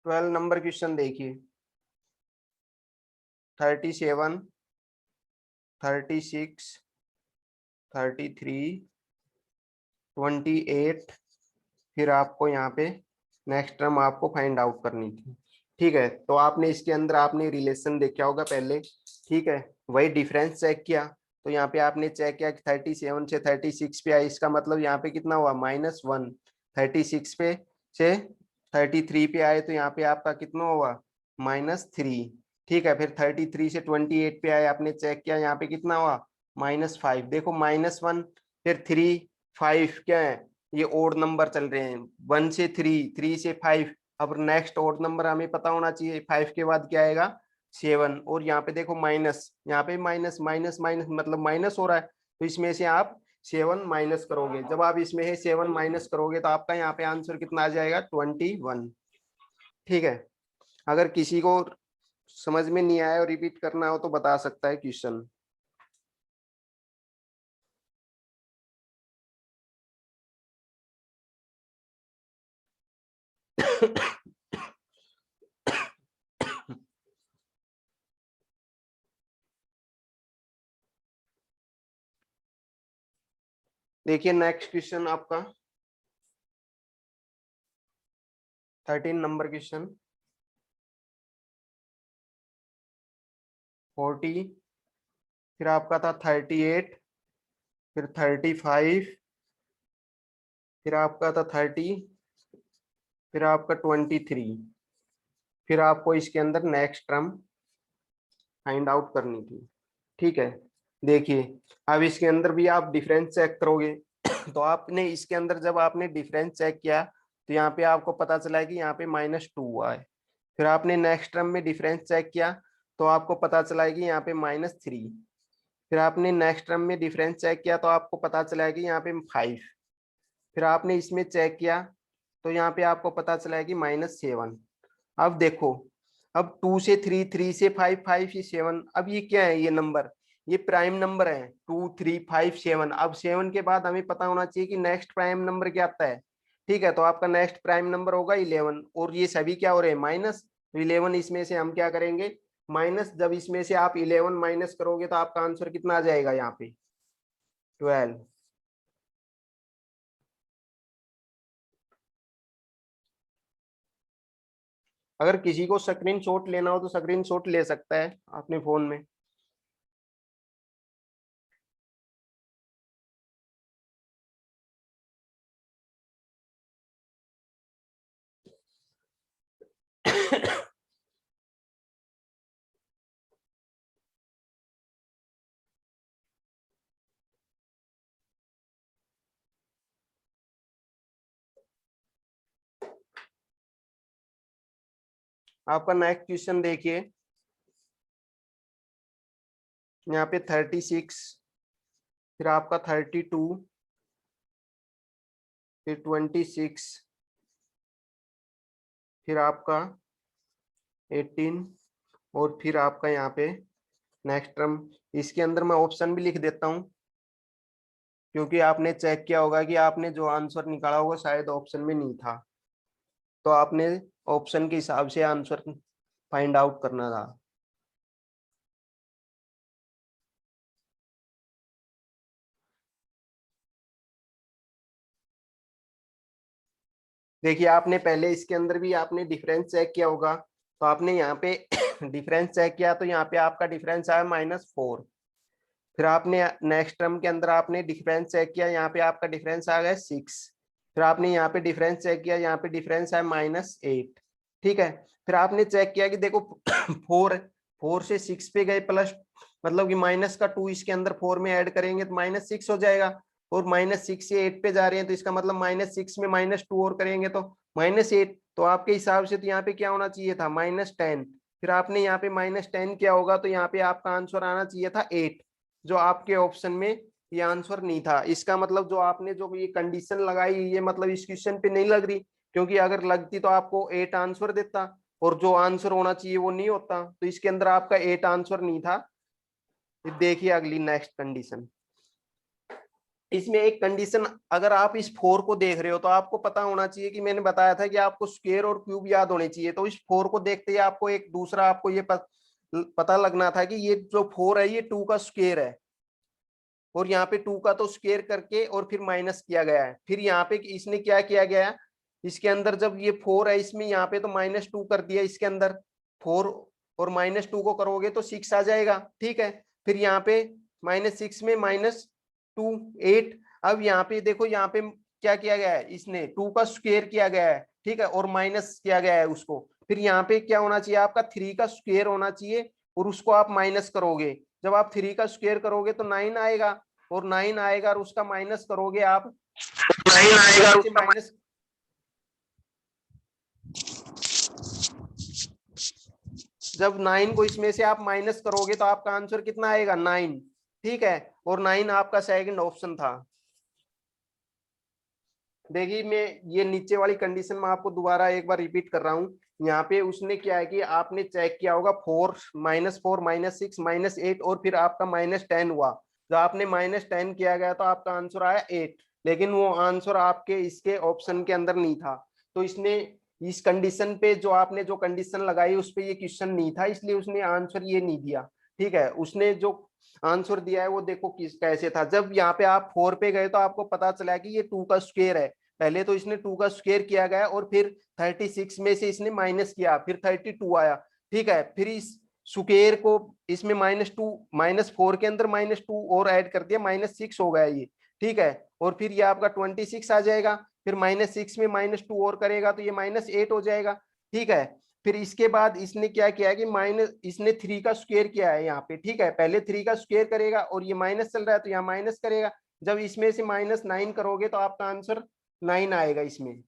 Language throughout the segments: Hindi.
12 नंबर क्वेश्चन देखिए। 37, 36, 33, 28, फिर आपको यहाँ पे नेक्स्ट टर्म आपको फाइंड आउट करनी थी। ठीक है, तो आपने इसके अंदर आपने रिलेशन देखा होगा पहले। ठीक है, वही डिफरेंस चेक किया। तो यहाँ पे आपने चेक किया कि 37 से 36 पे आया, इसका मतलब यहाँ पे कितना हुआ -1। 36 पे से 33 पे आए तो यहाँ पे आपका कितना हुआ -3। ठीक है, फिर 33 से 28 पे आए, आपने चेक किया यहाँ पे कितना हुआ -5। देखो -1 फिर 3 5 क्या है, ये ओड नंबर चल रहे हैं। 1 से 3, 3 से 5। अब नेक्स्ट ओड नंबर हमें पता होना चाहिए, 5 के बाद क्या आएगा 7। और यहाँ पे देखो माइनस, यहाँ पे माइनस माइनस माइनस मतलब माइनस हो रहा है, तो इसमें से आप 7 माइनस करोगे। जब आप इसमें से 7 माइनस करोगे तो आपका यहाँ पे आंसर कितना आ जाएगा 21। ठीक है, अगर किसी को समझ में नहीं आया और रिपीट करना हो तो बता सकता है क्वेश्चन। देखिए नेक्स्ट क्वेश्चन आपका 13 नंबर क्वेश्चन। 40, फिर आपका था 38, फिर 35, फिर आपका था 30, फिर आपका 23। फिर आपको इसके अंदर नेक्स्ट टर्म फाइंड आउट करनी थी। ठीक है, देखिए अब इसके अंदर भी आप डिफरेंस चेक करोगे। तो आपने इसके अंदर जब आपने डिफरेंस चेक किया तो यहाँ पे आपको पता चला कि यहाँ पे -2 हुआ है। फिर आपने नेक्स्ट टर्म में डिफरेंस चेक किया तो आपको पता चला कि यहाँ पे -3। फिर आपने नेक्स्ट टर्म में डिफरेंस चेक किया तो आपको पता चला कि यहाँ पे 5। फिर आपने इसमें चेक किया तो यहाँ पे आपको पता चला कि -7। अब देखो, अब 2 से 3, 3 से 5, 5 से 7, अब ये क्या है, ये नंबर ये प्राइम नंबर है 2 3 5 7। अब 7 के बाद हमें पता होना चाहिए कि नेक्स्ट प्राइम नंबर क्या आता है। ठीक है, तो आपका नेक्स्ट प्राइम नंबर होगा 11, और ये सभी क्या हो रहे हैं माइनस। 11 इसमें से हम क्या करेंगे माइनस। जब इसमें से आप 11 माइनस करोगे तो आपका आंसर कितना आ जाएगा यहाँ पे 12। अगर किसी को स्क्रीन शॉट लेना हो तो स्क्रीन शॉट ले सकता है अपने फोन में। आपका नेक्स्ट क्वेश्चन देखिए, यहाँ पे 36, फिर आपका 32, फिर 26, फिर आपका 18, और फिर आपका यहाँ पे नेक्स्ट टर्म। इसके अंदर मैं ऑप्शन भी लिख देता हूँ, क्योंकि आपने चेक किया होगा कि आपने जो आंसर निकाला होगा शायद ऑप्शन में नहीं था, तो आपने ऑप्शन के हिसाब से आंसर फाइंड आउट करना था। देखिए आपने पहले इसके अंदर भी आपने डिफरेंस चेक किया होगा, तो आपने यहाँ पे डिफरेंस चेक किया तो यहाँ पे आपका डिफरेंस आया -4। फिर आपने नेक्स्ट टर्म के अंदर आपने डिफरेंस चेक किया, यहाँ पे आपका डिफरेंस आ गया 6। फिर आपने यहाँ पे डिफरेंस चेक किया, यहाँ पे डिफरेंस है -8। ठीक है, फिर आपने चेक किया कि देखो 4 4 से 6 पे गए प्लस, मतलब कि माइनस का 2 इसके अंदर 4 में ऐड करेंगे तो -6 हो जाएगा। और -6 से 8 पे जा रहे हैं तो इसका मतलब -6 में -2 और करेंगे तो -8। तो आपके हिसाब से तो यहाँ पे क्या होना चाहिए था -10। फिर आपने यहाँ पे -10 क्या होगा, तो यहाँ पे आपका आंसर आना चाहिए था 8, जो आपके ऑप्शन में ये आंसर नहीं था। इसका मतलब जो आपने जो ये कंडीशन लगाई ये मतलब इस क्वेश्चन पे नहीं लग रही, क्योंकि अगर लगती तो आपको 8 आंसर देता, और जो आंसर होना चाहिए वो नहीं होता, तो इसके अंदर आपका 8 आंसर नहीं था। देखिए अगली नेक्स्ट कंडीशन। इसमें एक कंडीशन, अगर आप इस 4 को देख रहे हो तो आपको पता होना चाहिए कि मैंने बताया था कि आपको स्क्वायर और क्यूब याद होने चाहिए। तो इस 4 को देखते ही आपको एक दूसरा आपको ये पता लगना था कि ये जो 4 है ये 2 का स्क्वायर है, और यहाँ पे 2 का तो स्क्वायर करके और फिर माइनस किया गया है। फिर यहाँ पे इसने क्या किया गया है, इसके अंदर जब ये 4 है इसमें यहाँ पे तो -2 कर दिया इसके अंदर, 4 और -2 को करोगे तो 6 आ जाएगा, ठीक है। फिर यहाँ पे -6 में -2 8। अब यहाँ पे देखो यहाँ पे क्या किया गया है, इसने 2 का स्क्वायर किया गया है, ठीक है, और माइनस किया गया है उसको। फिर यहाँ पे क्या होना चाहिए, आपका 3 का स्क्वायर होना चाहिए और उसको आप माइनस करोगे। जब आप 3 का स्क्वायर करोगे तो 9 आएगा, और 9 आएगा और उसका माइनस करोगे आप, 9 आएगा और माइनस, जब 9 को इसमें से आप माइनस करोगे तो आपका आंसर कितना आएगा, 9, ठीक है। और 9 आपका सेकंड ऑप्शन था। देखिए मैं ये नीचे वाली कंडीशन में आपको दोबारा एक बार रिपीट कर रहा हूँ। यहाँ पे उसने क्या है कि आपने चेक किया होगा 4 -4 -6 -8 और फिर आपका -10 हुआ। जो आपने -10 किया गया तो आपका आंसर आया 8, लेकिन वो आंसर आपके इसके ऑप्शन के अंदर नहीं था। तो इसने इस कंडीशन पे जो आपने जो कंडीशन लगाई उस पे ये क्वेश्चन नहीं था, इसलिए उसने आंसर ये नहीं दिया, ठीक है। उसने जो आंसर दिया है वो देखो किस कैसे था। जब यहाँ पे आप 4 पे गए तो आपको पता चला कि ये 2 का स्क्वायर है। पहले तो इसने 2 का स्क्वायर किया गया और फिर 36 में से इसने माइनस किया, फिर 32 आया, ठीक है। फिर इस स्क्वायर को इसमें -2 -4 के अंदर -2 और ऐड कर दिया, -6 हो गया ये, ठीक है। और फिर ये आपका 26 आ जाएगा, फिर -6 में -2 और करेगा तो ये -8 हो जाएगा, ठीक है। फिर इसके बाद इसने क्या किया कि माइनस, इसने 3 का स्क्वायर किया है यहाँ पे, ठीक है। पहले 3 का स्क्वायर करेगा और ये माइनस चल रहा है तो यहाँ माइनस करेगा। जब इसमें से -9 करोगे तो आपका आंसर 9 आएगा इसमें।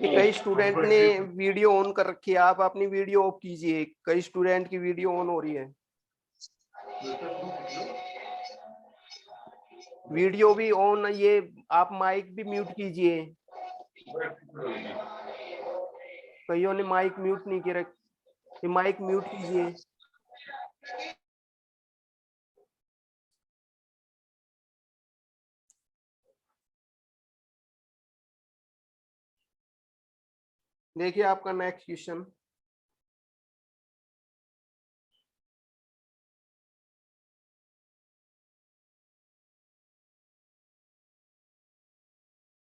कई स्टूडेंट ने वीडियो ऑन कर रखी है, आप अपनी वीडियो ऑफ कीजिए, कई स्टूडेंट की वीडियो ऑन हो रही है। वीडियो भी ऑन, ये आप माइक भी म्यूट कीजिए, कईयों ने माइक म्यूट नहीं किया, ये माइक म्यूट कीजिए। देखिए आपका next question,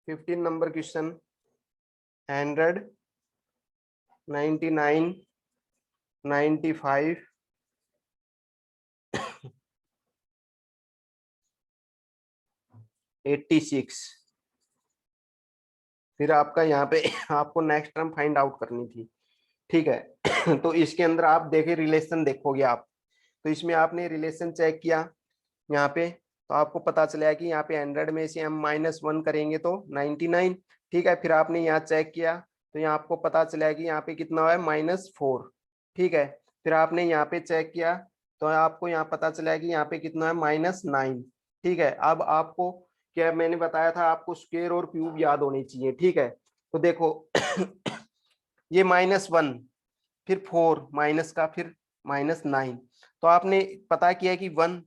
fifteen number question, 100 99 95 86। फिर आपका यहाँ पे आपको नेक्स्ट टर्म फाइंड आउट करनी थी, ठीक है। तो इसके अंदर आप देखे रिलेशन देखोगे आप, तो इसमें आपने रिलेशन चेक किया यहाँ पे, तो आपको पता चला कि यहाँ पे 100 में से हम -1 करेंगे तो 99, ठीक है। फिर आपने यहाँ चेक किया तो यहाँ आपको पता चला कि यहाँ पे कितना है, -4, ठीक है। फिर आपने यहाँ पे चेक किया तो आपको यहाँ पता चला कि यहाँ पे कितना है, -9, ठीक है। अब आपको क्या मैंने बताया था, आपको स्क्वायर और क्यूब याद होनी चाहिए, ठीक है। तो देखो ये -1, फिर 4 माइनस का, फिर -9। तो आपने पता किया कि 1,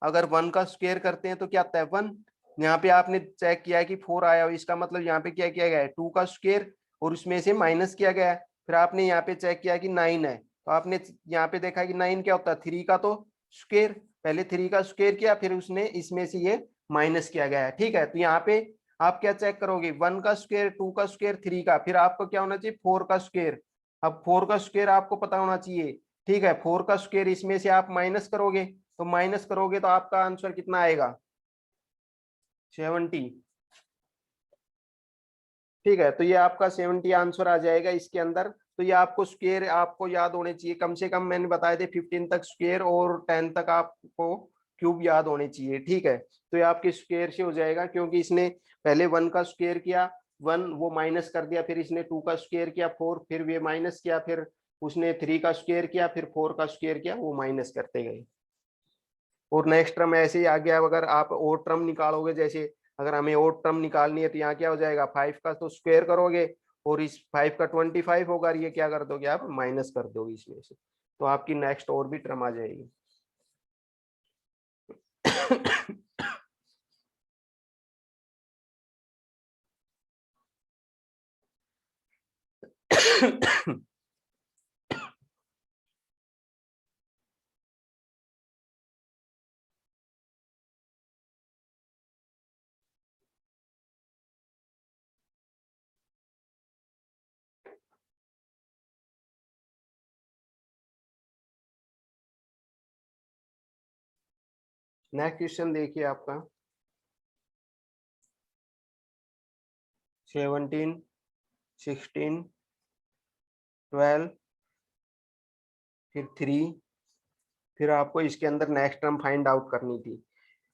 अगर 1 का स्क्वायर करते हैं तो क्या आता है, 1। यहाँ पे आपने चेक किया कि 4 आया, इसका मतलब यहाँ पे क्या किया गया है, 2 का स्क्वायर और उसमें से माइनस किया गया है। फिर आपने यहाँ पे चेक किया कि 9 है, तो आपने यहाँ पे देखा कि 9 क्या होता है, 3 का तो स्क्वायर, पहले 3 का स्क्वायर किया फिर उसने इसमें से ये माइनस किया गया है, ठीक है। तो यहाँ पे आप क्या चेक करोगे, 1 का स्क्वायर, 2 का स्क्वायर, 3 का, फिर आपको क्या होना चाहिए, 4 का स्क्वायर। अब 4 का स्क्वायर आपको पता होना चाहिए, ठीक है। 4 का स्क्वायर इसमें से आप माइनस करोगे, तो माइनस करोगे तो आपका आंसर कितना आएगा, 70, ठीक है। तो ये आपका 70 आंसर आ जाएगा इसके अंदर। तो ये आपको स्क्वायर आपको याद होने चाहिए, कम से कम मैंने बताया थे 15 तक स्क्वायर और 10 तक आपको क्यूब याद होने चाहिए, ठीक है। तो ये आपके स्क्वायर से हो जाएगा, क्योंकि इसने पहले 1 का स्क्वायर किया, 1 वो माइनस कर दिया, फिर इसने 2 का स्क्वायर किया 4, फिर ये माइनस किया, फिर उसने 3 का स्क्वायर किया, फिर 4 का स्क्वायर किया, वो माइनस करते गए। और नेक्स्ट टर्म ऐसे ही आ गया। अगर आप और टर्म निकालोगे, जैसे अगर हमें और टर्म निकालनी है तो यहाँ क्या हो जाएगा, 5 का तो स्क्वायर करोगे और इस 5 का 25 होगा, ये क्या कर दोगे आप, माइनस कर दोगे इसमें से, तो आपकी नेक्स्ट और भी टर्म आ जाएगी। नेक्स्ट क्वेश्चन देखिए आपका 17, 16, 12, फिर 3, फिर आपको इसके अंदर नेक्स्ट टर्म फाइंड आउट करनी थी।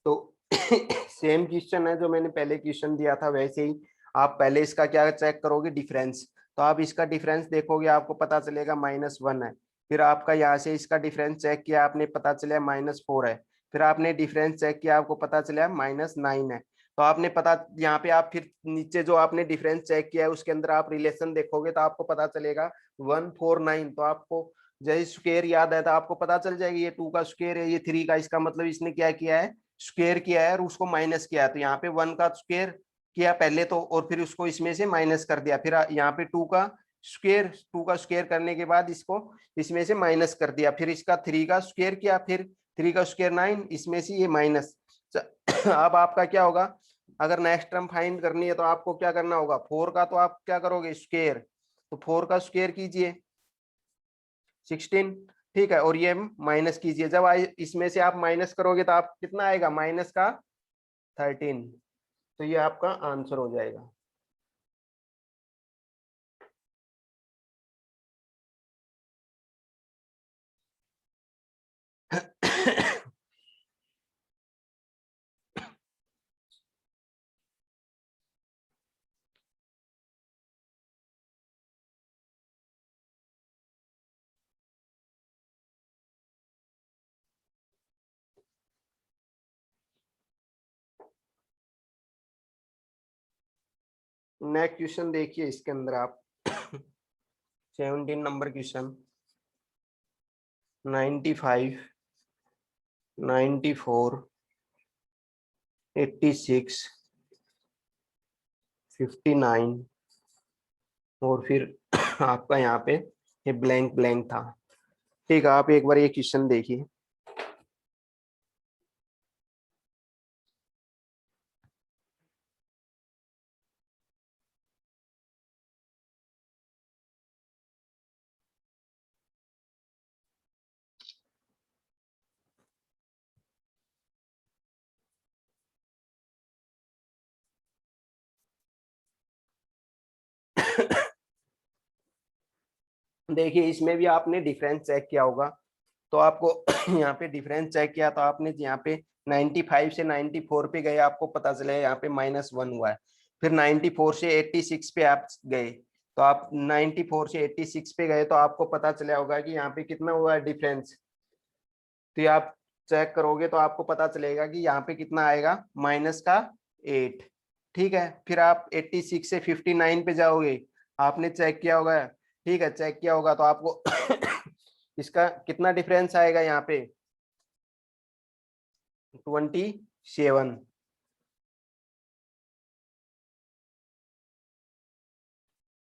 तो सेम क्वेश्चन है जो मैंने पहले क्वेश्चन दिया था, वैसे ही आप पहले इसका क्या चेक करोगे, डिफरेंस। तो आप इसका डिफरेंस देखोगे, आपको पता चलेगा -1 है। फिर आपका यहाँ से इसका डिफरेंस चेक किया आपने, पता चला -4 है। फिर आपने डिफरेंस चेक किया, आपको पता चला -9 है। तो आपने पता, यहाँ पे आप फिर नीचे जो आपने डिफरेंस चेक किया है उसके अंदर आप रिलेशन देखोगे तो आपको पता चलेगा 149। तो आपको जैसे स्क्वायर याद है तो आपको पता चल जाएगा ये 2 का स्क्वायर है, ये 3 का, इसका मतलब इसने क्या किया है, स्क्वायर किया है और उसको माइनस किया है। तो यहाँ पे 1 का स्क्वायर किया पहले तो, और फिर उसको इसमें से माइनस कर दिया। फिर यहाँ पे 2 का स्क्वायर करने के बाद इसको इसमें से माइनस कर दिया। फिर इसका 3 का स्क्वायर किया, फिर 3 का स्क्वायर 9, इसमें से ये माइनस। अब आपका क्या होगा, अगर नेक्स्ट टर्म फाइंड करनी है तो आपको क्या करना होगा, 4 का तो आप क्या करोगे, स्क्वायर। तो 4 का स्क्वायर कीजिए 16, ठीक है, और ये माइनस कीजिए। जब इसमें से आप माइनस करोगे तो आप कितना आएगा, माइनस का 13। तो ये आपका आंसर हो जाएगा। नेक्स्ट क्वेश्चन देखिए, इसके अंदर आप 17 नंबर क्वेश्चन, 95, 94, 86, 59, और फिर आपका यहाँ पे ये ब्लैंक ब्लैंक था। ठीक है, आप एक बार ये क्वेश्चन देखिए। देखिए इसमें भी आपने डिफरेंस चेक किया होगा, तो आपको यहाँ पे डिफरेंस चेक किया तो आपने यहाँ पे 95 से 94 पे गए, आपको पता चला यहाँ पे -1 हुआ है। फिर 94 से 86 पे आप गए, तो आप 94 से 86 पे गए तो आपको पता चला होगा कि यहाँ पे कितना हुआ है डिफरेंस। तो ये आप चेक करोगे तो आपको पता चलेगा कि यहाँ पे कितना आएगा, -8। ठीक है, फिर आप 86 से 59 पे जाओगे, आपने चेक किया होगा, ठीक है, चेक किया होगा तो आपको इसका कितना डिफरेंस आएगा यहाँ पे, 27।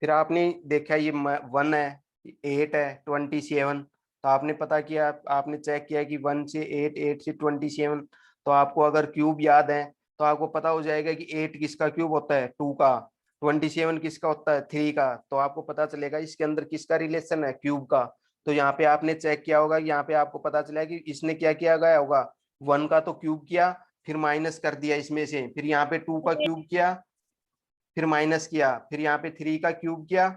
फिर आपने देखा ये 1 है, 8 है, 27। तो आपने पता किया, आपने चेक किया कि 1 से 8, 8 से 27। तो आपको अगर क्यूब याद है तो आपको पता हो जाएगा कि 8 किसका क्यूब होता है, 2 का, 27 किसका होता है, 3 का। तो आपको पता चलेगा इसके अंदर किसका रिलेशन है, क्यूब का। तो यहाँ पे आपने चेक किया होगा, यहाँ पे आपको पता चला कि इसने क्या किया गया होगा, 1 का तो क्यूब किया, फिर माइनस कर दिया इसमें से, फिर यहाँ पे 2 का क्यूब किया, फिर माइनस किया, फिर यहाँ पे 3 का क्यूब किया,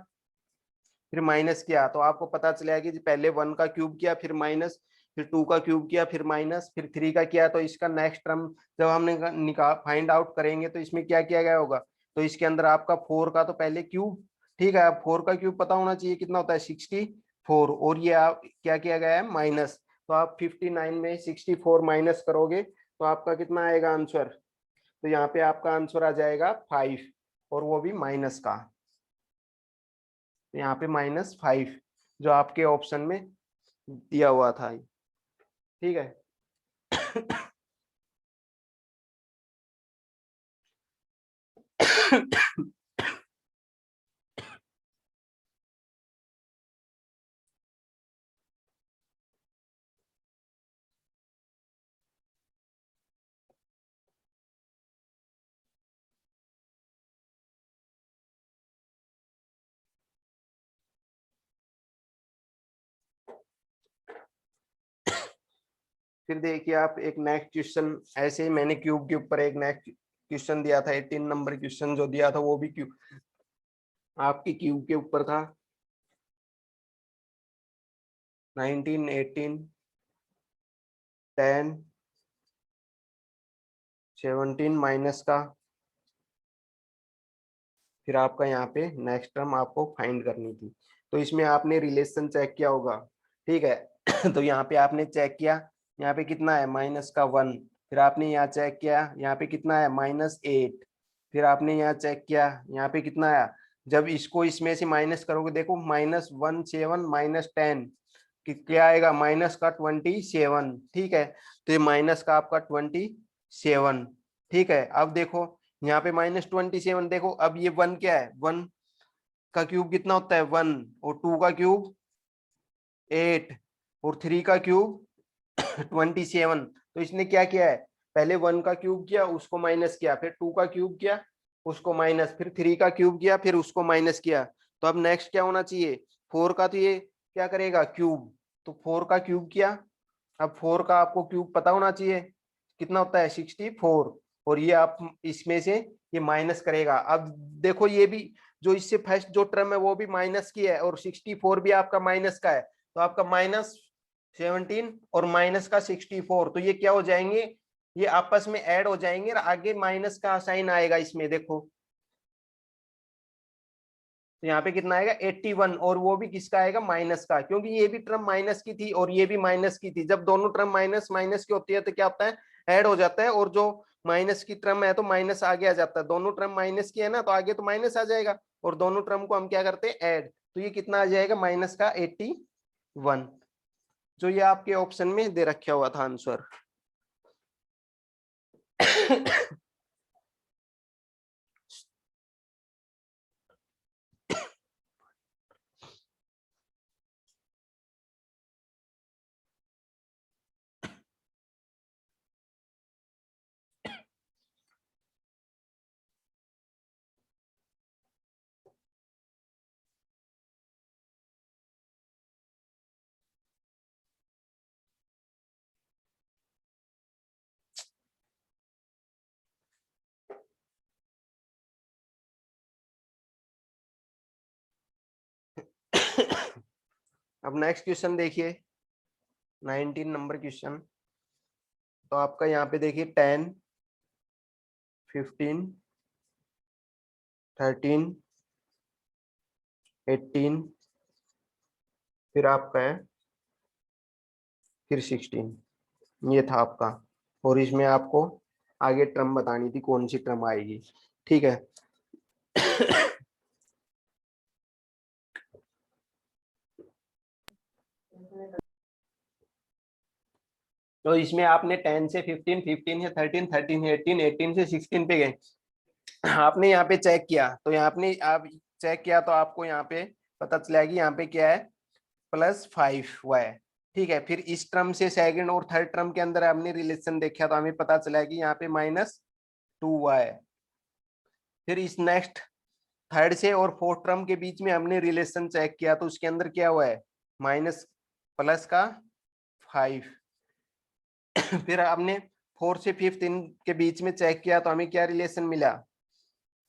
फिर माइनस किया। तो आपको पता चलेगा कि पहले 1 का क्यूब किया, फिर माइनस, फिर 2 का क्यूब किया, फिर माइनस, फिर 3 का किया। तो इसका नेक्स्ट टर्म जब हमने निकाल फाइंड आउट करेंगे तो इसमें क्या किया गया होगा, तो इसके अंदर आपका 4 का तो पहले क्यूब, ठीक है, 4 का क्यूब पता होना चाहिए कितना होता है, 60। 4 और ये आप क्या किया गया है माइनस, तो आप 59 में 64 माइनस करोगे तो आपका कितना आएगा आंसर, तो यहाँ पे आपका आंसर आ जाएगा 5 और वो भी माइनस का, तो यहाँ पे -5 जो आपके ऑप्शन में दिया हुआ था। ठीक है। फिर देखिए आप एक नेक्स्ट क्वेश्चन, ऐसे ही मैंने क्यूब के ऊपर एक नेक्स्ट क्वेश्चन दिया था, 18 नंबर क्वेश्चन जो दिया था वो भी क्यूब, आपकी क्यूब के ऊपर था। 19, 18, 10, 17 माइनस का, फिर आपका यहाँ पे नेक्स्ट टर्म आपको फाइंड करनी थी, तो इसमें आपने रिलेशन चेक किया होगा। ठीक है। तो यहाँ पे आपने चेक किया, यहाँ पे कितना है -1, फिर आपने यहाँ चेक किया, यहाँ पे कितना है -8, फिर आपने यहाँ चेक किया, यहाँ पे कितना आया, जब इसको इसमें से माइनस करोगे देखो -17 -10 क्या आएगा, माइनस का 27। ठीक है, तो ये माइनस का आपका 27। ठीक है, अब देखो यहाँ पे -27, देखो अब ये 1 क्या है, 1 का क्यूब कितना होता है 1, और 2 का क्यूब 8, और 3 का क्यूब 27। तो इसने क्या किया है, पहले 1 का क्यूब किया उसको माइनस किया, फिर 2 का क्यूब किया उसको माइनस, फिर 3 का क्यूब किया फिर उसको माइनस किया। तो अब नेक्स्ट क्या होना चाहिए, 4 का, तो ये क्या करेगा क्यूब, तो 4 का क्यूब किया। अब 4 का आपको क्यूब पता होना चाहिए कितना होता है 64, और ये आप इसमें से ये माइनस करेगा। अब देखो ये भी जो इससे फर्स्ट जो टर्म है वो भी माइनस की है, और 64 भी आपका माइनस का है, तो आपका -17 और माइनस का 64, तो ये क्या हो जाएंगे, ये आपस में ऐड हो जाएंगे और आगे माइनस का साइन आएगा इसमें देखो, तो यहाँ पे कितना आएगा 81, और वो भी किसका आएगा माइनस का, क्योंकि ये भी टर्म माइनस की थी और ये भी माइनस की थी। जब दोनों टर्म माइनस माइनस की होती है तो क्या होता है, ऐड हो जाता है, और जो माइनस की टर्म है तो माइनस आगे आ जाता है, दोनों टर्म माइनस की है ना तो आगे तो माइनस आ जाएगा, और दोनों टर्म को हम क्या करते हैं ऐड, तो ये कितना आ जाएगा माइनस का 81, जो ये आपके ऑप्शन में दे रखा हुआ था आंसर। अब नेक्स्ट क्वेश्चन देखिए, 19 नंबर क्वेश्चन, तो आपका यहाँ पे देखिए 10, 15, 13, 18, फिर आपका है फिर 16, ये था आपका, और इसमें आपको आगे टर्म बतानी थी कौन सी टर्म आएगी। ठीक है। तो इसमें आपने 10 से 15, 15 से 13, 13 से 18, 18 से 16 पे गए, आपने यहाँ पे चेक किया, तो यहाँ आपने आप चेक किया तो आपको यहाँ पे पता चला कि यहाँ पे क्या है +5 हुआ है। ठीक है, फिर इस टर्म से सेकंड और थर्ड टर्म के अंदर हमने रिलेशन देखा तो हमें पता चला कि यहाँ पे -2 हुआ है। फिर इस नेक्स्ट थर्ड से और फोर्थ टर्म के बीच में हमने रिलेशन चेक किया तो उसके अंदर क्या हुआ है माइनस प्लस का 5। फिर हमने फोर्थ से फिफ्थ इन के बीच में चेक किया तो हमें क्या रिलेशन मिला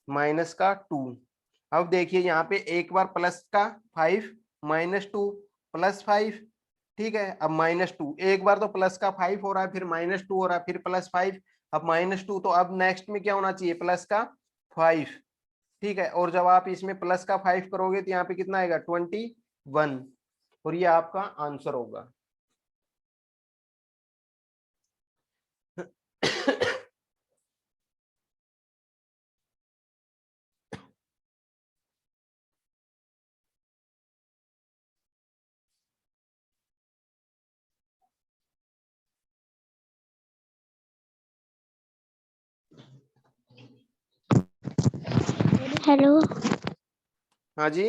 -2। अब देखिए यहाँ पे एक बार प्लस का 5 -2 +5। ठीक है, अब -2 एक बार तो प्लस का 5 हो रहा है, फिर -2 हो रहा है, फिर +5, अब -2, तो अब नेक्स्ट में क्या होना चाहिए प्लस का 5। ठीक है, और जब आप इसमें प्लस का 5 करोगे तो यहाँ पे कितना आएगा 21। और ये आपका आंसर होगा। हेलो। हाँ जी,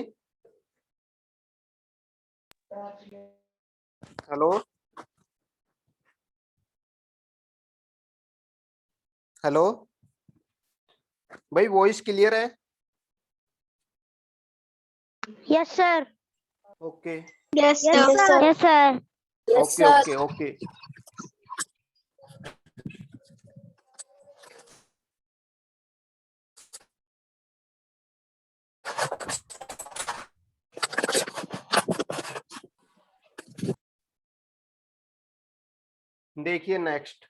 हेलो हेलो भाई, वॉइस क्लियर है? Yes sir. Okay yes yes sir. Sir. Yes sir. Okay okay okay. देखिए नेक्स्ट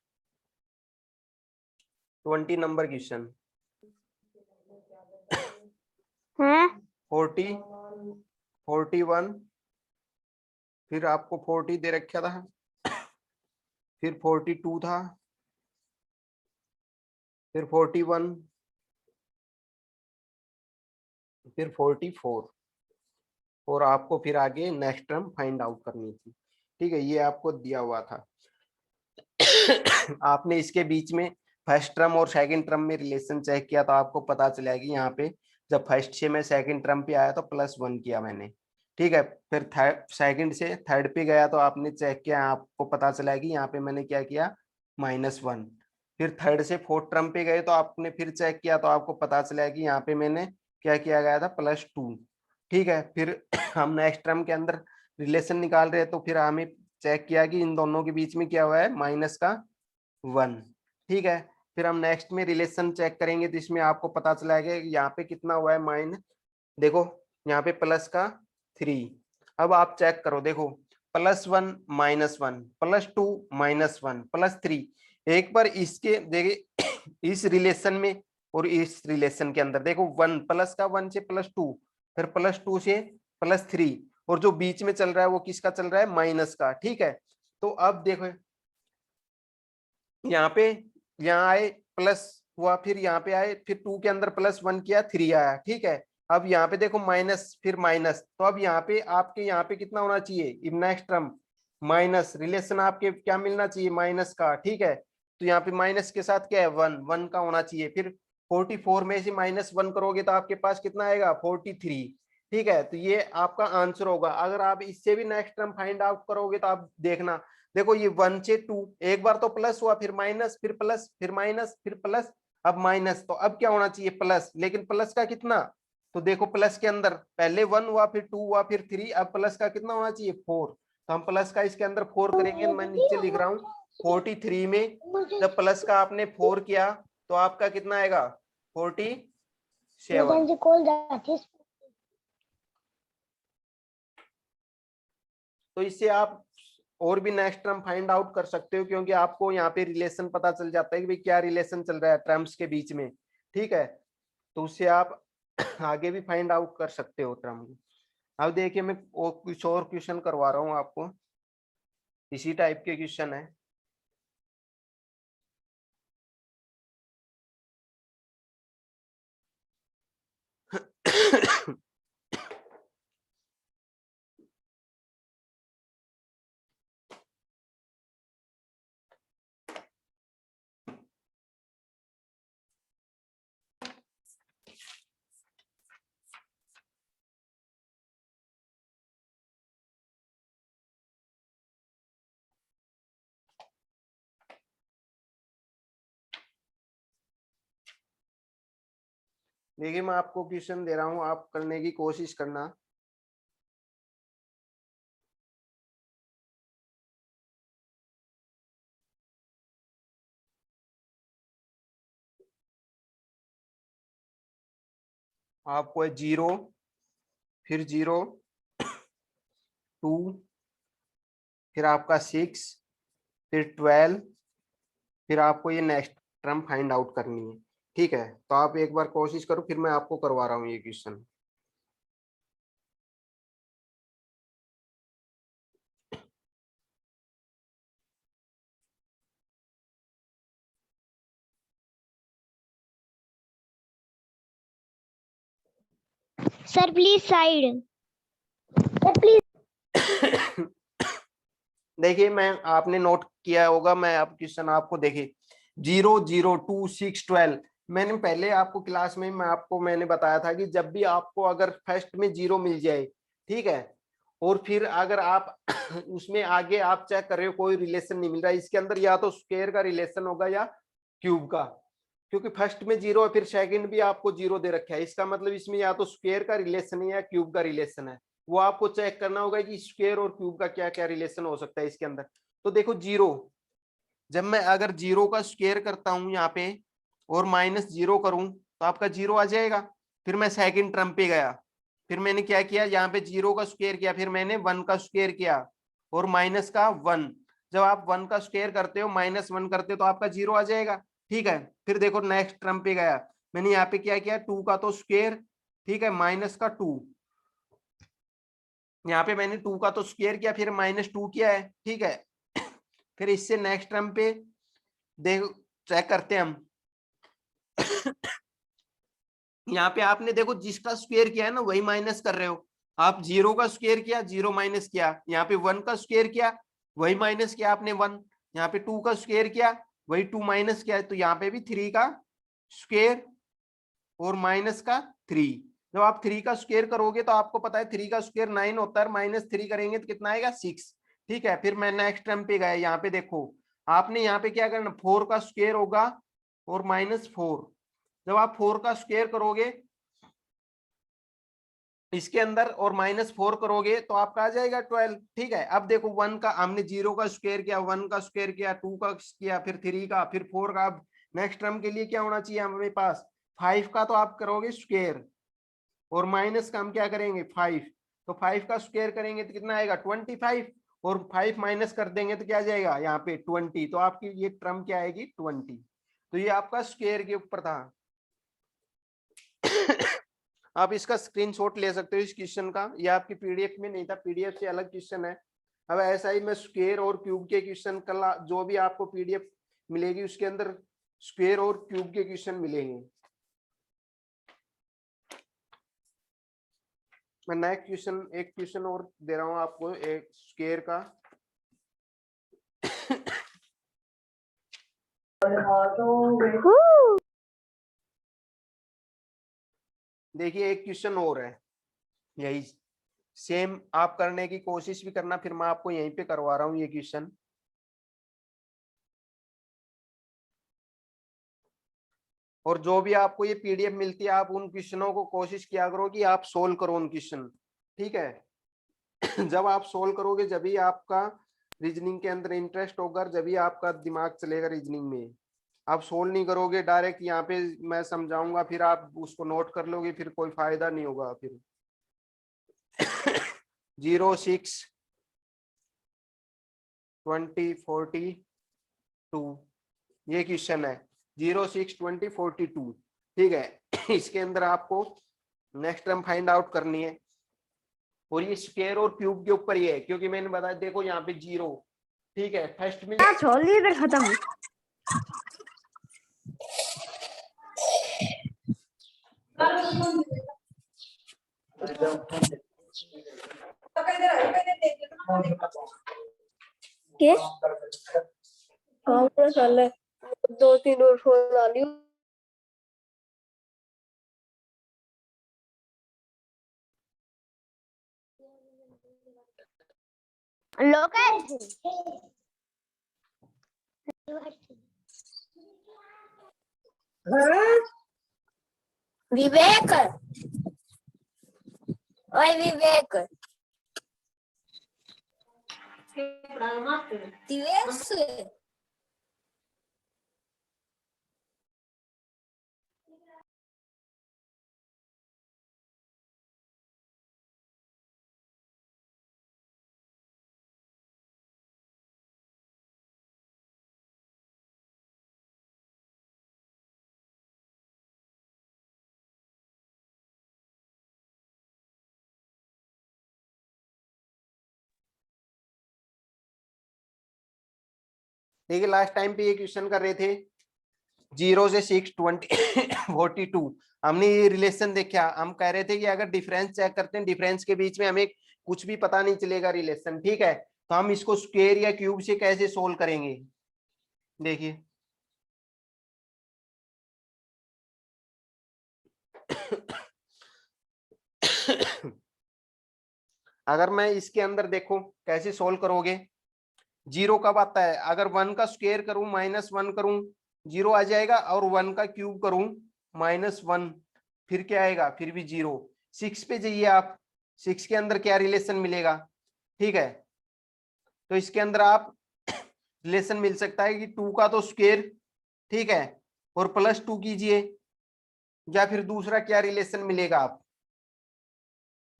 20 नंबर क्वेश्चन। हाँ 40, 41, फिर आपको 40 दे रखा था, फिर 42 था, फिर 41, फिर 44, और आपको फिर आगे नेक्स्ट टर्म फाइंड आउट करनी थी। ठीक है, ये आपको दिया हुआ था। आपने इसके बीच में फर्स्ट टर्म और सेकंड टर्म में रिलेशन चेक किया तो आपको पता चला कि यहाँ पे जब फर्स्ट से मैं सेकंड टर्म पे आया तो +1 किया मैंने। ठीक है, फिर थर्ड, सेकंड से थर्ड पे गया तो आपने चेक किया, आपको पता चला कि यहाँ पे मैंने क्या किया, -1। फिर थर्ड से फोर्थ टर्म पे गए तो आपने फिर चेक किया तो आपको पता चला कि यहाँ पे मैंने क्या किया गया था, +2। ठीक है, फिर हम नेक्स्ट टर्म के अंदर रिलेशन निकाल रहे हैं तो फिर हमें चेक किया कि इन दोनों के बीच में क्या हुआ है, -1। ठीक है, फिर हम नेक्स्ट में रिलेशन चेक करेंगे तो इसमें आपको पता चला कि यहाँ पे कितना हुआ है, देखो यहाँ पे +3। अब आप चेक करो, देखो +1 -1 +2 -1 +3। एक बार इसके देखिए इस रिलेशन में और इस रिलेशन के अंदर देखो, 1 प्लस का 1 से +2, फिर +2 से +3, और जो बीच में चल रहा है वो किसका चल रहा है, माइनस का। ठीक है, तो अब देखो यहाँ पे, यहाँ आए प्लस हुआ, फिर यहाँ पे आए, फिर 2 के अंदर +1 किया, 3 आया। ठीक है, अब यहाँ पे देखो माइनस, फिर माइनस, तो अब यहाँ पे आपके यहाँ पे कितना होना चाहिए, नेक्स्ट टर्म माइनस, रिलेशन आपके क्या मिलना चाहिए, माइनस का। ठीक है, तो यहाँ पे माइनस के साथ क्या है, 1 का होना चाहिए। फिर 44 में से -1 करोगे तो आपके पास कितना आएगा, 43। ठीक है, तो ये आपका आंसर होगा। अगर आप इससे भी नेक्स्ट टर्म फाइंड आउट करोगे तो आप देखना, देखो ये 1 से 2, एक बार तो प्लस हुआ, फिर माइनस, फिर प्लस, फिर माइनस, फिर प्लस, अब माइनस, तो अब क्या होना चाहिए, प्लस। लेकिन प्लस का कितना, तो देखो प्लस के अंदर पहले 1 हुआ, फिर 2 हुआ, फिर 3, अब प्लस का कितना होना चाहिए, 4। तो हम प्लस का इसके अंदर 4 करेंगे। मैं नीचे लिख रहा हूँ 43 में जब प्लस का आपने 4 किया तो आपका कितना आएगा, 47। तो इससे आप और भी नेक्स्ट टर्म फाइंड आउट कर सकते हो, क्योंकि आपको यहाँ पे रिलेशन पता चल जाता है कि भाई क्या रिलेशन चल रहा है टर्म्स के बीच में। ठीक है, तो उससे आप आगे भी फाइंड आउट कर सकते हो टर्म। अब देखिए मैं कुछ और क्वेश्चन करवा रहा हूँ आपको, इसी टाइप के क्वेश्चन है। देखिए मैं आपको क्वेश्चन दे रहा हूँ, आप करने की कोशिश करना। आपको है 0, फिर 0, 2, फिर आपका 6, फिर 12, फिर आपको ये नेक्स्ट टर्म फाइंड आउट करनी है। ठीक है, तो आप एक बार कोशिश करो, फिर मैं आपको करवा रहा हूँ ये question. Sir please side. Sir please. देखिए मैं आपने नोट किया होगा, मैं अब क्वेश्चन आपको देखिए 0 0 2 6 12। मैंने पहले आपको क्लास में मैंने बताया था कि जब भी आपको अगर फर्स्ट में 0 मिल जाए, ठीक है, और फिर अगर आप उसमें आगे आप चेक कर रहे हो कोई रिलेशन नहीं मिल रहा है इसके अंदर, या तो स्क्वायर का रिलेशन होगा या क्यूब का, क्योंकि फर्स्ट में 0 है, फिर सेकंड भी आपको 0 दे रखा है, इसका मतलब इसमें या तो स्क्वायर का रिलेशन है या क्यूब का रिलेशन है। वो आपको चेक करना होगा कि स्क्वायर और क्यूब का क्या क्या रिलेशन हो सकता है इसके अंदर। तो देखो 0, जब मैं अगर 0 का स्क्वायर करता हूं यहाँ पे और -0 करूं तो आपका 0 आ जाएगा। फिर मैं सेकंड टर्म पे गया, फिर मैंने क्या किया, यहाँ पे 0 का स्क्वायर किया, फिर मैंने 1 का स्क्वायर किया और माइनस का 1। जब आप 1 का स्क्वायर करते हो -1 करते हो तो आपका 0 आ जाएगा, ठीक है। फिर देखो नेक्स्ट टर्म पे गया, मैंने यहाँ पे क्या किया, 2 का तो स्क्वायर, ठीक है, माइनस का 2, यहाँ पे मैंने 2 का तो स्क्वायर किया, फिर -2 किया है, ठीक है। फिर इससे नेक्स्ट टर्म पे देखो, चेक करते हैं हम। यहाँ पे आपने देखो जिसका स्क्वायर किया है ना वही माइनस कर रहे हो। आप 0 का स्क्वायर किया, 0 माइनस किया, यहाँ पे 1 का स्क्वायर किया, वही माइनस किया आपने 1, यहाँ पे 2 का स्क्वायर किया, वही 2 माइनस किया, तो यहाँ पे भी 3 का स्क्वायर और माइनस का 3। जब आप 3 का स्क्वायर करोगे तो आपको पता है 3 का स्क्वायर 9 होता है, -3 करेंगे तो कितना आएगा 6, ठीक है। फिर मैं नेक्स्ट टर्म पे गया, यहाँ पे देखो आपने यहाँ पे क्या करना, 4 का स्क्वायर होगा और -4। जब आप 4 का स्क्वायर करोगे इसके अंदर और -4 करोगे तो आपका आ जाएगा 12, ठीक है। अब देखो 1 का हमने 0 का स्क्वायर किया, 1 का स्क्वायर किया, 2 का किया, फिर 3 का, फिर 4 का। अब नेक्स्ट टर्म के लिए क्या होना चाहिए हमारे पास, 5 का तो आप करोगे स्क्वायर और माइनस का हम क्या करेंगे 5, तो 5 का स्क्वायर करेंगे तो कितना आएगा 25, और 5 माइनस कर देंगे तो क्या आ जाएगा यहाँ पे 20, तो आपकी ये टर्म क्या आएगी 20। तो ये आपका स्क्वायर के ऊपर था। आप इसका स्क्रीनशॉट ले सकते हो इस क्वेश्चन का, ये आपकी पीडीएफ में नहीं था, पीडीएफ से अलग क्वेश्चन है। अब ऐसा ही मैं स्क्वायर और क्यूब के क्वेश्चन कल जो भी आपको पीडीएफ मिलेगी उसके अंदर स्क्वायर और क्यूब के क्वेश्चन मिलेंगे। मैं नेक्स्ट क्वेश्चन, एक क्वेश्चन और दे रहा हूं आपको, एक स्क्वायर का। देखिए एक क्वेश्चन और है, यही सेम आप करने की कोशिश भी करना, फिर मैं आपको यहीं पे करवा रहा हूँ ये क्वेश्चन। और जो भी आपको ये पीडीएफ मिलती है आप उन क्वेश्चनों को कोशिश किया करो कि आप सोल्व करो उन क्वेश्चन, ठीक है। जब आप सोल्व करोगे जब ही आपका रीजनिंग के अंदर इंटरेस्ट होगा, जब ही आपका दिमाग चलेगा रीजनिंग में। आप सोल्व नहीं करोगे डायरेक्ट यहाँ पे मैं समझाऊंगा फिर आप उसको नोट कर लोगे, फिर कोई फायदा नहीं होगा फिर। 0 6 20 42 ये क्वेश्चन है, 0 6 20 42, ठीक है। इसके अंदर आपको नेक्स्ट टर्म फाइंड आउट करनी है, और ये स्क्वायर और क्यूब के ऊपर ही है, क्योंकि मैंने बताया देखो यहाँ पे 0, ठीक है, फर्स्ट में छोड़िए तो खत्म। के काम पूरा चल रहा है, 2-3 और फोन ला लियो। लोकेश हाँ? विवेक, ओए विवेक, दिवेश देखिए लास्ट टाइम पे ये क्वेश्चन कर रहे थे, 0 से 6 20 42। हमने ये रिलेशन देखा, हम कह रहे थे कि अगर डिफरेंस चेक करते हैं, डिफरेंस के बीच में हमें कुछ भी पता नहीं चलेगा रिलेशन, ठीक है। तो हम इसको स्क्वायर या क्यूब से कैसे सोल्व करेंगे, देखिए। अगर मैं इसके अंदर देखो कैसे सोल्व करोगे, 0 कब आता है, अगर 1 का स्क्वायर करूं -1 करूं 0 आ जाएगा, और 1 का क्यूब करूं -1 फिर क्या आएगा, फिर भी 0। 6 पे जाइए आप, 6 के अंदर क्या रिलेशन मिलेगा, ठीक है। तो इसके अंदर आप रिलेशन मिल सकता है कि 2 का तो स्क्वायर, ठीक है, और +2 कीजिए, या फिर दूसरा क्या रिलेशन मिलेगा, आप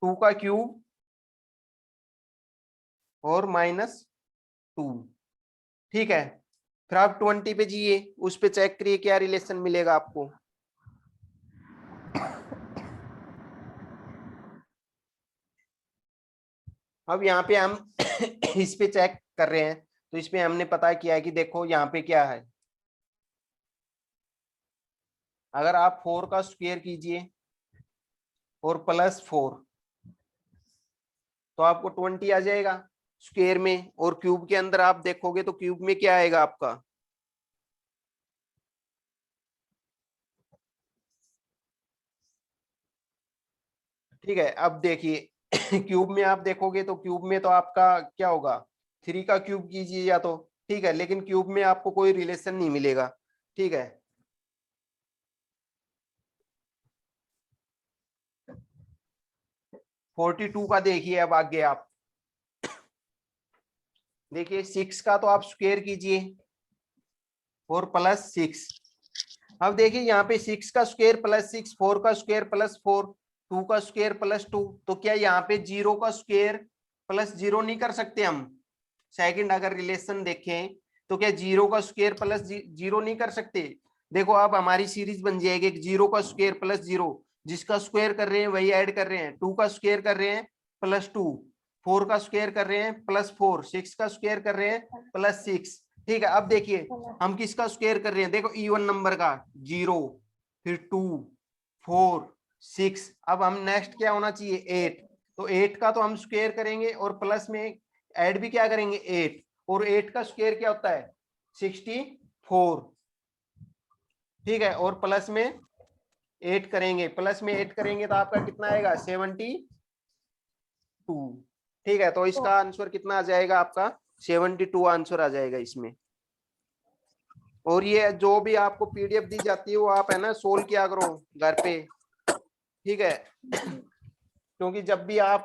2 का क्यूब और -2, ठीक है। फिर आप 20 पे जाइए, उस पे चेक करिए क्या रिलेशन मिलेगा आपको। अब यहाँ पे हम इस पे चेक कर रहे हैं, तो इस पे हमने पता किया है कि देखो यहाँ पे क्या है, अगर आप 4 का स्क्वायर कीजिए और +4 तो आपको 20 आ जाएगा स्क्वायर में, और क्यूब के अंदर आप देखोगे तो क्यूब में क्या आएगा आपका, ठीक है। अब देखिए क्यूब में आप देखोगे तो क्यूब में तो आपका क्या होगा, 3 का क्यूब कीजिए या तो, ठीक है, लेकिन क्यूब में आपको कोई रिलेशन नहीं मिलेगा, ठीक है। फोर्टी टू का देखिए, अब आगे आप देखिए 6 का तो आप स्क्वायर कीजिए और +6। अब देखिए यहाँ पे 6 का स्क्वायर +6, 4 का स्क्वायर +4, 2 का स्क्वायर +2, तो क्या यहाँ पे 0 का स्क्वायर +0 नहीं कर सकते हम। सेकंड अगर रिलेशन देखें तो क्या 0 का स्क्वायर +0 नहीं कर सकते। देखो अब हमारी सीरीज बन जाएगी, 0 का स्क्वायर +0, जिसका स्क्वायर कर रहे हैं वही ऐड कर रहे हैं, 2 का स्क्वायर कर रहे हैं +2, 4 का स्क्वायर कर रहे हैं +4, 6 का स्क्वायर कर रहे हैं +6, ठीक है। अब देखिए हम किसका स्क्वायर कर रहे हैं, देखो इवन नंबर का 0, फिर 2, 4, 6, अब हम नेक्स्ट क्या होना चाहिए 8, तो 8 का तो हम स्क्वायर करेंगे और प्लस में ऐड भी क्या करेंगे 8, और 8 का स्क्वायर क्या होता है 64, ठीक है, और प्लस में 8 करेंगे, प्लस में 8 करेंगे तो आपका कितना आएगा 72, ठीक है। तो इसका आंसर कितना आ जाएगा आपका 72 आंसर आ जाएगा इसमें। और ये जो भी आपको पीडीएफ दी जाती है वो आप है ना सोल्व किया करो घर पे, ठीक है क्योंकि जब भी आप